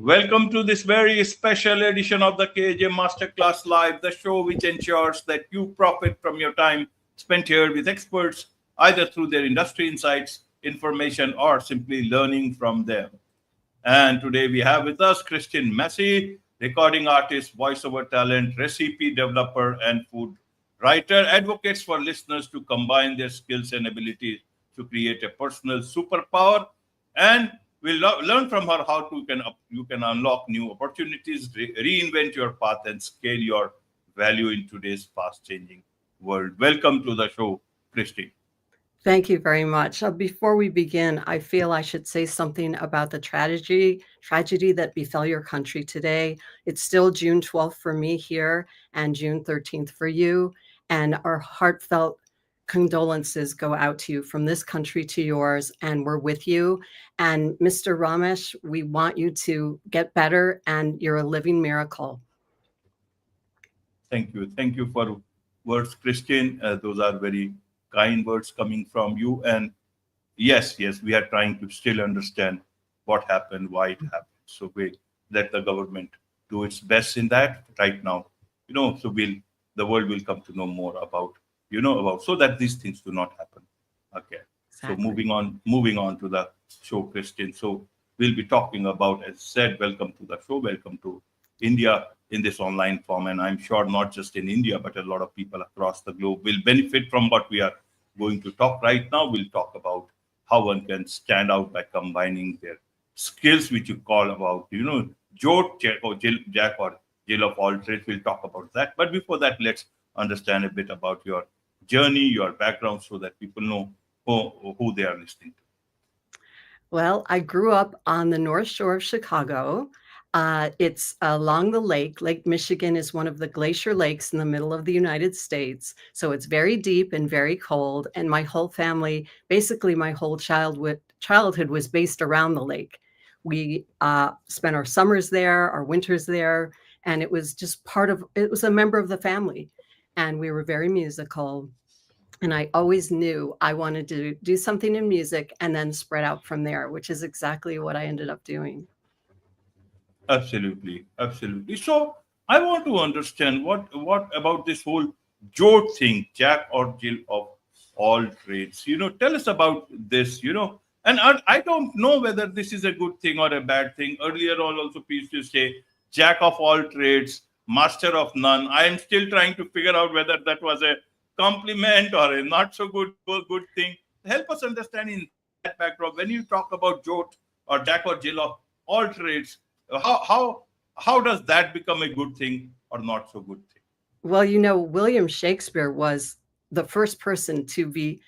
Welcome to this very special edition of the KAJ Masterclass Live, the show which ensures that you profit from your time spent here with experts, either through their industry insights, information, or simply learning from them. And today we have with us Kristin Massey, recording artist, voiceover talent, recipe developer, and food writer, advocates for listeners to combine their skills and abilities to create a personal superpower. And we'll learn from her how you can unlock new opportunities, reinvent your path, and scale your value in today's fast-changing world. Welcome to the show, Kristin. Thank you very much. Before we begin, I feel I should say something about the tragedy that befell your country today. It's still June 12th for me here and June 13th for you. And our heartfelt condolences go out to you from this country to yours, and we're with you. And Mr. Ramesh, we want you to get better, and you're a living miracle. Thank you. Thank you for words, Kristin. Those are very kind words coming from you. And yes, we are trying to still understand what happened, why it happened. So we let the government do its best in that right now. So the world will come to know more about so that these things do not happen. Okay. Exactly. So moving on to the show, Kristin. So we'll be talking about, as said, welcome to the show, welcome to India in this online form. And I'm sure not just in India, but a lot of people across the globe will benefit from what we are going to talk right now. We'll talk about how one can stand out by combining their skills, which you call about, JOAT, Jack or Jill of all trades. We'll talk about that. But before that, let's understand a bit about your journey, your background, so that people know who they are listening to. Well, I grew up on the North Shore of Chicago. It's along the lake. Lake Michigan is one of the glacier lakes in the middle of the United States. So it's very deep and very cold. And my whole family, basically my whole childhood was based around the lake. We spent our summers there, our winters there, and it was just it was a member of the family. And we were very musical. And I always knew I wanted to do something in music and then spread out from there, which is exactly what I ended up doing. Absolutely. So I want to understand what about this whole JOAT thing, Jack or Jill of all trades. Tell us about this. And I don't know whether this is a good thing or a bad thing. Earlier on, also used to say Jack of all trades, master of none. I am still trying to figure out whether that was a compliment or a not so good thing. Help us understand in that backdrop when you talk about JOAT or Jack or Jill of all trades. How does that become a good thing or not so good thing? Well, William Shakespeare was the first person to be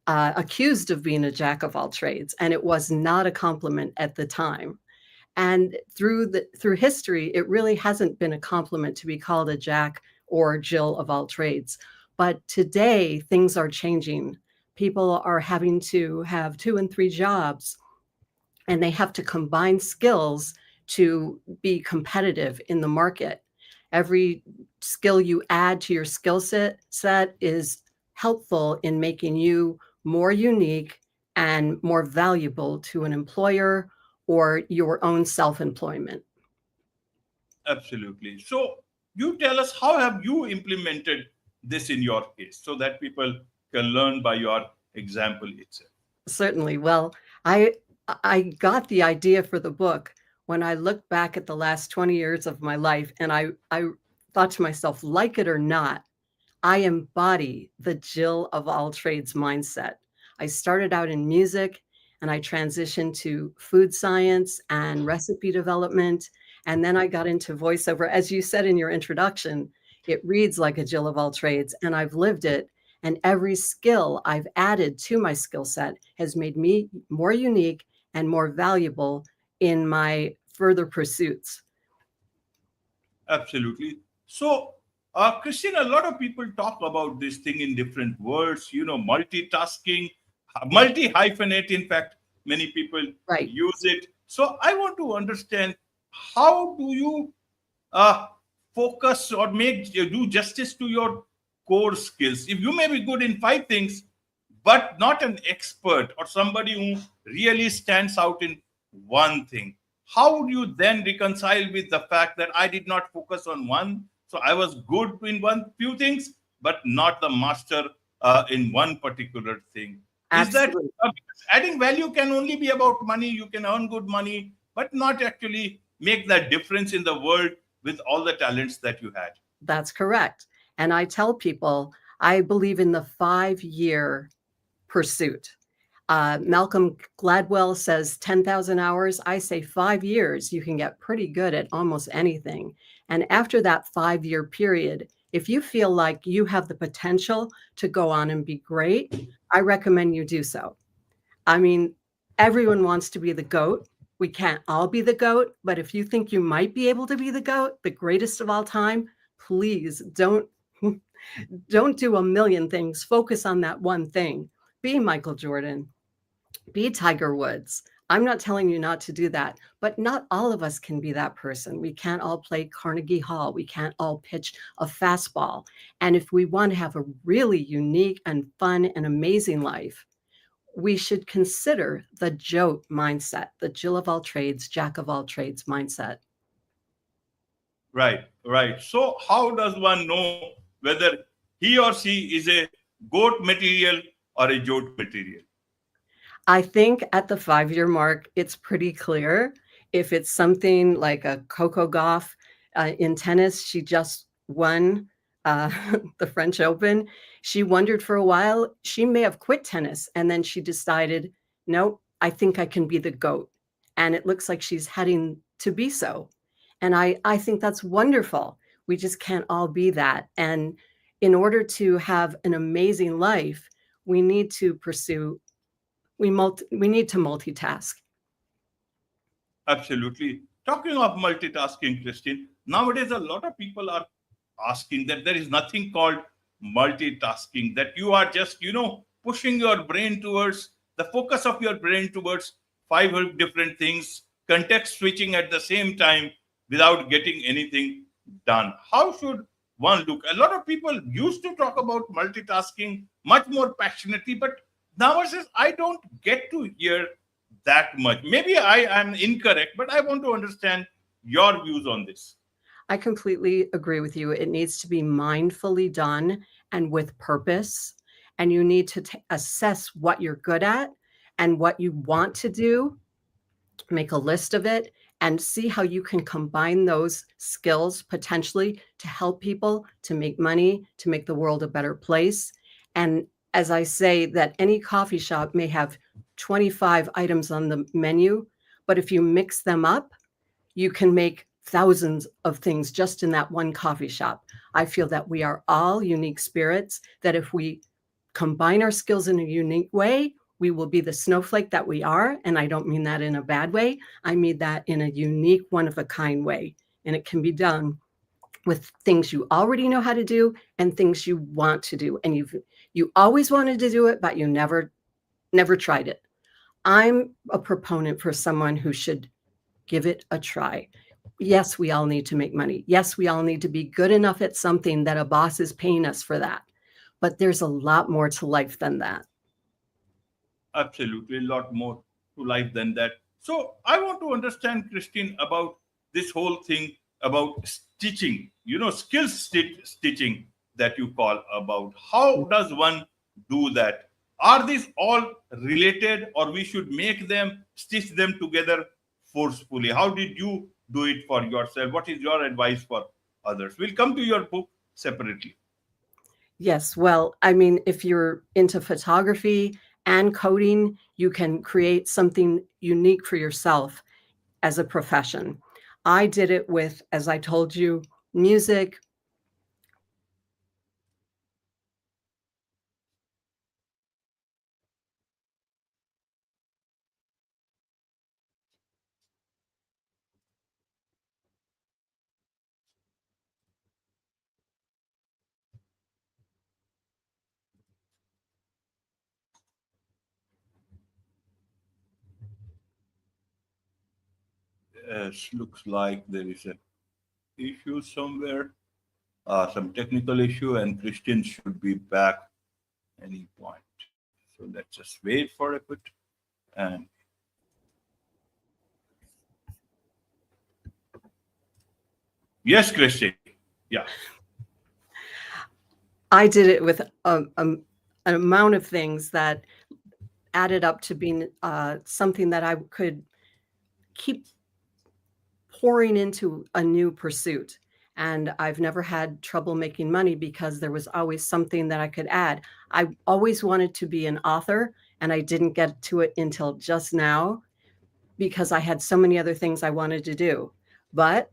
accused of being a jack of all trades, and it was not a compliment at the time. And through history, it really hasn't been a compliment to be called a Jack or Jill of all trades. But today, things are changing. People are having to have 2 and 3 jobs, and they have to combine skills to be competitive in the market. Every skill you add to your skill set is helpful in making you more unique and more valuable to an employer or your own self-employment. Absolutely. So you tell us, how have you implemented this in your case so that people can learn by your example itself? Certainly. Well, I got the idea for the book when I looked back at the last 20 years of my life, and I thought to myself, like it or not, I embody the Jill of all trades mindset. I started out in music, and I transitioned to food science and recipe development. And then I got into voiceover. As you said in your introduction, it reads like a Jill of all trades, and I've lived it. And every skill I've added to my skill set has made me more unique and more valuable in my further pursuits. Absolutely. So, Kristin, a lot of people talk about this thing in different words, multitasking, multi-hyphenate. In fact, many people use it. So I want to understand, how do you focus or do justice to your core skills? If you may be good in 5 things, but not an expert or somebody who really stands out in one thing, how would you then reconcile with the fact that I did not focus on one? So I was good in one few things, but not the master in one particular thing. Is that Absolutely. because adding value can only be about money? You can earn good money, but not actually make that difference in the world with all the talents that you had. That's correct. And I tell people, I believe in the 5-year pursuit. Malcolm Gladwell says 10,000 hours. I say 5 years, you can get pretty good at almost anything. And after that 5-year period, if you feel like you have the potential to go on and be great, I recommend you do so. I mean, everyone wants to be the GOAT. We can't all be the GOAT, but if you think you might be able to be the GOAT, the greatest of all time, please don't do a million things. Focus on that one thing. Be Michael Jordan, be Tiger Woods. I'm not telling you not to do that, but not all of us can be that person. We can't all play Carnegie Hall. We can't all pitch a fastball. And if we want to have a really unique and fun and amazing life, we should consider the JOAT mindset, the Jill of all trades, Jack of all trades mindset. Right, right. So how does one know whether he or she is a goat material or a jot material? I think at the 5-year mark, it's pretty clear. If it's something like a Coco Gauff in tennis, she just won uh, the French Open. She wondered for a while, she may have quit tennis. And then she decided, nope, I think I can be the GOAT. And it looks like she's heading to be so. And I think that's wonderful. We just can't all be that. And in order to have an amazing life, we need to pursue we need to multitask. Absolutely. Talking of multitasking, Christine, nowadays a lot of people are asking that there is nothing called multitasking, that you are just, pushing your brain towards the focus of your brain towards five different things, context switching at the same time without getting anything done. How should one look? A lot of people used to talk about multitasking much more passionately, but nowadays I don't get to hear that much. Maybe I am incorrect, but I want to understand your views on this. I completely agree with you. It needs to be mindfully done and with purpose. And you need to assess what you're good at and what you want to do, make a list of it, and see how you can combine those skills potentially to help people, to make money, to make the world a better place. And as I say, that any coffee shop may have 25 items on the menu, but if you mix them up, you can make thousands of things just in that one coffee shop. I feel that we are all unique spirits, that if we combine our skills in a unique way, we will be the snowflake that we are. And I don't mean that in a bad way. I mean that in a unique, one of a kind way. And it can be done with things you already know how to do and things you want to do. And you always wanted to do it, but you never tried it. I'm a proponent for someone who should give it a try. Yes, we all need to make money. Yes, we all need to be good enough at something that a boss is paying us for that. But there's a lot more to life than that. Absolutely, a lot more to life than that. So I want to understand, Christine, about this whole thing about stitching, stitching that you call about. How does one do that? Are these all related, or we should make them, stitch them together forcefully? How did you do it for yourself? What is your advice for others? We'll come to your book separately. Yes, well, I mean, if you're into photography and coding, you can create something unique for yourself as a profession. I did it with, as I told you, music. Yes, looks like there is a issue somewhere, some technical issue, and Christian should be back any point. So let's just wait for a bit. And Yes, Kristin. Yeah. I did it with an amount of things that added up to being something that I could keep pouring into a new pursuit. And I've never had trouble making money because there was always something that I could add. I always wanted to be an author, and I didn't get to it until just now because I had so many other things I wanted to do. But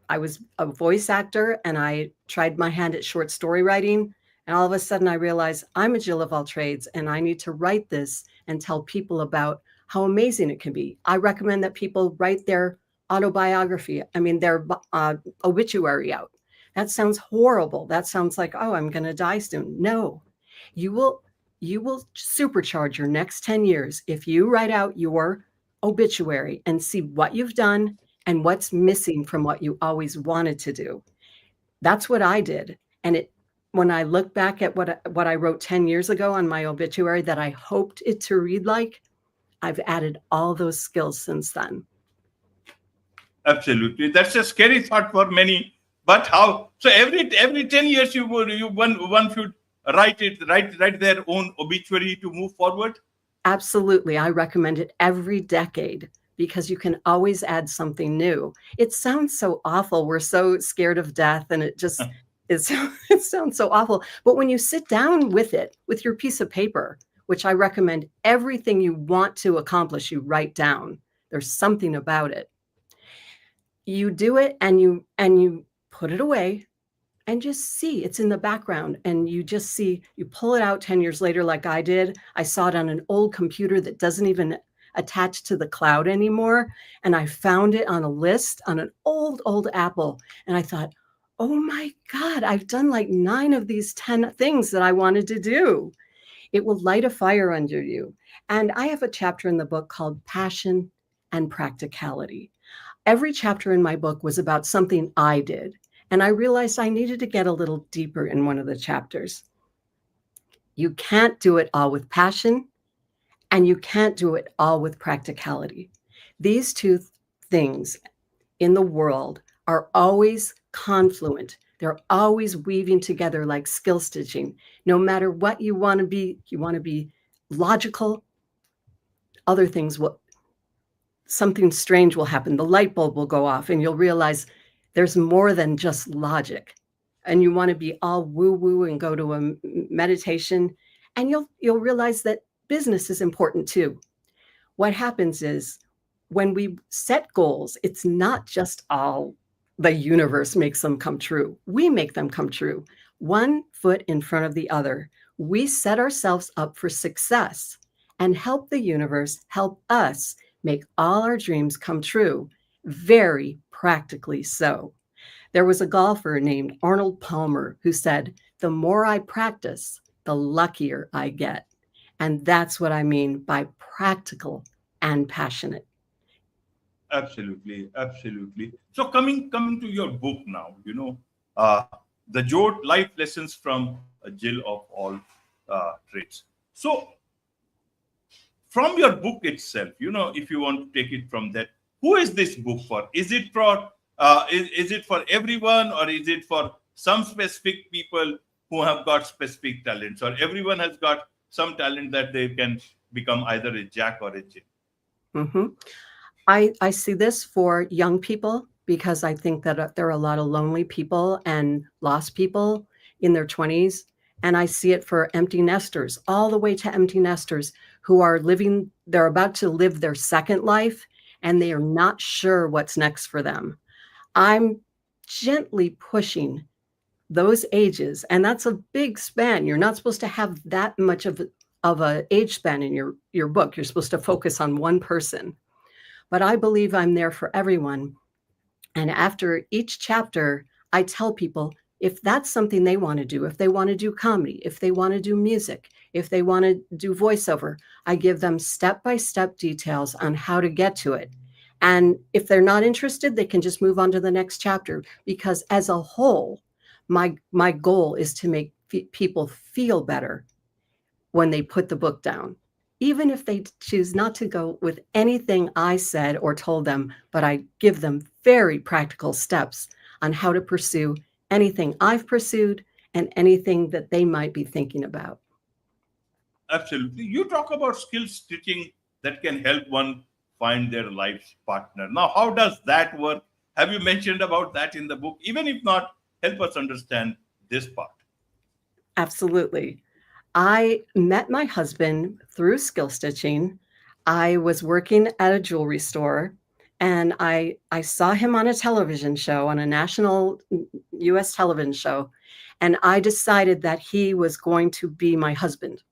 I was a voice actor and I tried my hand at short story writing. And all of a sudden I realized I'm a Jill of all trades and I need to write this and tell people about how amazing it can be. I recommend that people write their autobiography, their obituary out. That sounds horrible. That sounds like, oh, I'm going to die soon. No, you will supercharge your next 10 years if you write out your obituary and see what you've done and what's missing from what you always wanted to do. That's what I did. And when I look back at what I wrote 10 years ago on my obituary that I hoped it to read like, I've added all those skills since then. Absolutely. That's a scary thought for many. But how? So every 10 years one should write their own obituary to move forward? Absolutely. I recommend it every decade because you can always add something new. It sounds so awful. We're so scared of death and it just it sounds so awful. But when you sit down with it, with your piece of paper, which I recommend everything you want to accomplish, you write down. There's something about it. You do it and you put it away and just see it's in the background. And you just see, you pull it out 10 years later, like I did. I saw it on an old computer that doesn't even attach to the cloud anymore. And I found it on a list on an old Apple. And I thought, oh my God, I've done like 9 of these 10 things that I wanted to do. It will light a fire under you. And I have a chapter in the book called Passion and Practicality. Every chapter in my book was about something I did. And I realized I needed to get a little deeper in one of the chapters. You can't do it all with passion, and you can't do it all with practicality. These two things in the world are always confluent. They're always weaving together like skill stitching. No matter what you want to be logical, other things something strange will happen. The light bulb will go off and you'll realize there's more than just logic. And you want to be all woo-woo and go to a meditation, and you'll realize that business is important too. What happens is when we set goals, it's not just all the universe makes them come true. We make them come true. One foot in front of the other. We set ourselves up for success and help the universe help us make all our dreams come true, very practically so. There was a golfer named Arnold Palmer who said, the more I practice, the luckier I get. And that's what I mean by practical and passionate. Absolutely. So coming to your book now, the JOAT life lessons from a Jill of all trades. So from your book itself, if you want to take it from that, who is this book for? Is it for everyone, or is it for some specific people who have got specific talents, or everyone has got some talent that they can become either a Jack or a Jill? Mm-hmm. I see this for young people because I think that there are a lot of lonely people and lost people in their 20s. And I see it for empty nesters, all the way to empty nesters who are they're about to live their second life and they are not sure what's next for them. I'm gently pushing those ages, and that's a big span. You're not supposed to have that much of a age span in your book. You're supposed to focus on one person. But I believe I'm there for everyone. And after each chapter, I tell people if that's something they want to do, if they want to do comedy, if they want to do music, if they want to do voiceover, I give them step-by-step details on how to get to it. And if they're not interested, they can just move on to the next chapter, because as a whole, my goal is to make people feel better when they put the book down. Even if they choose not to go with anything I said or told them, but I give them very practical steps on how to pursue anything I've pursued and anything that they might be thinking about. Absolutely. You talk about skill stitching that can help one find their life's partner. Now, how does that work? Have you mentioned about that in the book? Even if not, help us understand this part. Absolutely. I met my husband through skill stitching. I was working at a jewelry store, and I saw him on a television show, on a national US television show, and I decided that he was going to be my husband.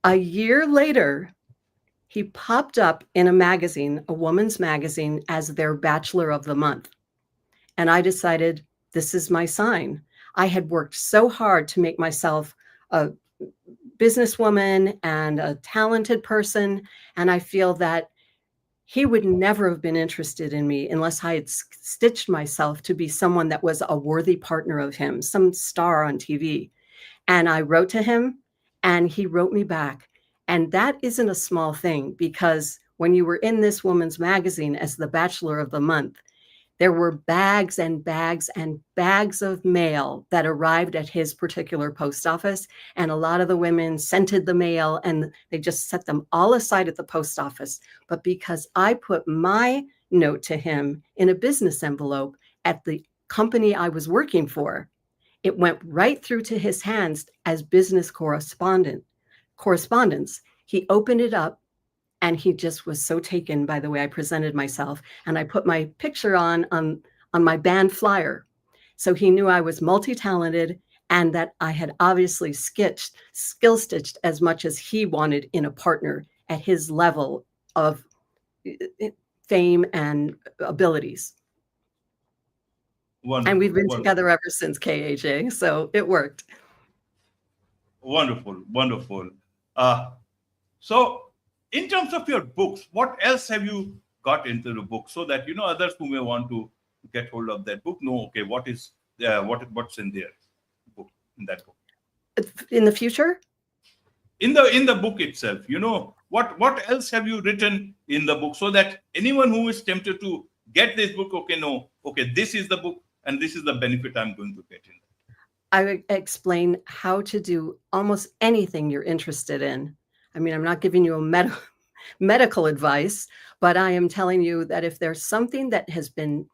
A year later, he popped up in a magazine, a woman's magazine, as their Bachelor of the Month. And I decided, this is my sign. I had worked so hard to make myself a businesswoman and a talented person. And I feel that he would never have been interested in me unless I had stitched myself to be someone that was a worthy partner of him, some star on TV. And I wrote to him, and he wrote me back. And that isn't a small thing, because when you were in this woman's magazine as the Bachelor of the Month, there were bags and bags and bags of mail that arrived at his particular post office. And a lot of the women scented the mail and they just set them all aside at the post office. But because I put my note to him in a business envelope at the company I was working for, it went right through to his hands as business correspondence. He opened it up, and he just was so taken by the way I presented myself. And I put my picture on my band flyer. So he knew I was multi-talented and that I had obviously skill stitched as much as he wanted in a partner at his level of fame and abilities. Wonderful, and we've been wonderful. together ever since, KAJ. So it worked. Wonderful, wonderful. So in terms of your books, what else have you got into the book, so that others who may want to get hold of that book know, okay, what's in their book, in that book, In the future? in the book itself, what else have you written in the book, so that anyone who is tempted to get this book, this is the book and this is the benefit I'm going to get in. I explain how to do almost anything you're interested in. I mean, I'm not giving you a medical advice, but I am telling you that if there's something that has been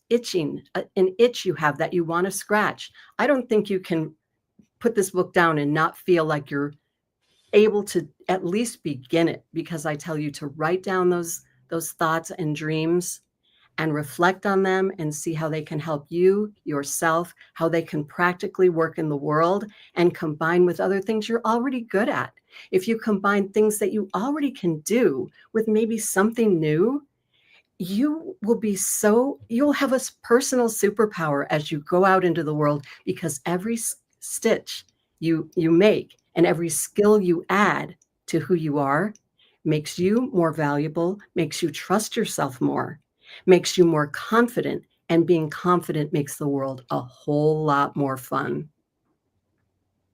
itching, an itch you have that you want to scratch, I don't think you can put this book down and not feel like you're able to at least begin it, because I tell you to write down those thoughts and dreams and reflect on them and see how they can help you, yourself, how they can practically work in the world and combine with other things you're already good at. If you combine things that you already can do with maybe something new, you'll have a personal superpower as you go out into the world, because every stitch you make and every skill you add to who you are makes you more valuable, makes you trust yourself more, makes you more confident, and being confident makes the world a whole lot more fun.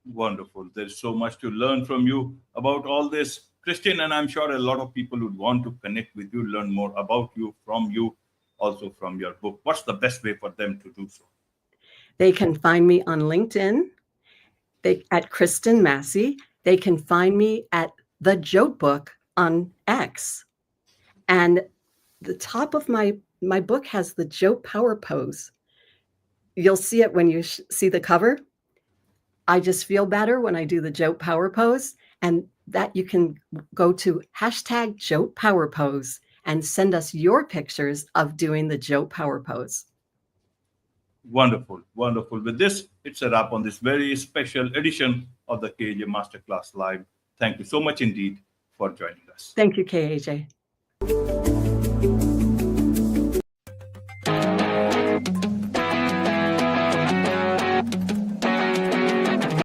Wonderful. There's so much to learn from you about all this, Kristin, and I'm sure a lot of people would want to connect with you, learn more about you, from you, also from your book. What's the best way for them to do so? They can find me on LinkedIn at Kristin Massey. They can find me at the JOAT book on X. And the top of my book has the JOAT power pose. You'll see it when you see the cover. I just feel better when I do the JOAT power pose, and that you can go to #JOAT power pose and send us your pictures of doing the JOAT power pose. Wonderful, wonderful. With this, it's a wrap on this very special edition of the KAJ Masterclass Live. Thank you so much indeed for joining us. Thank you, KAJ.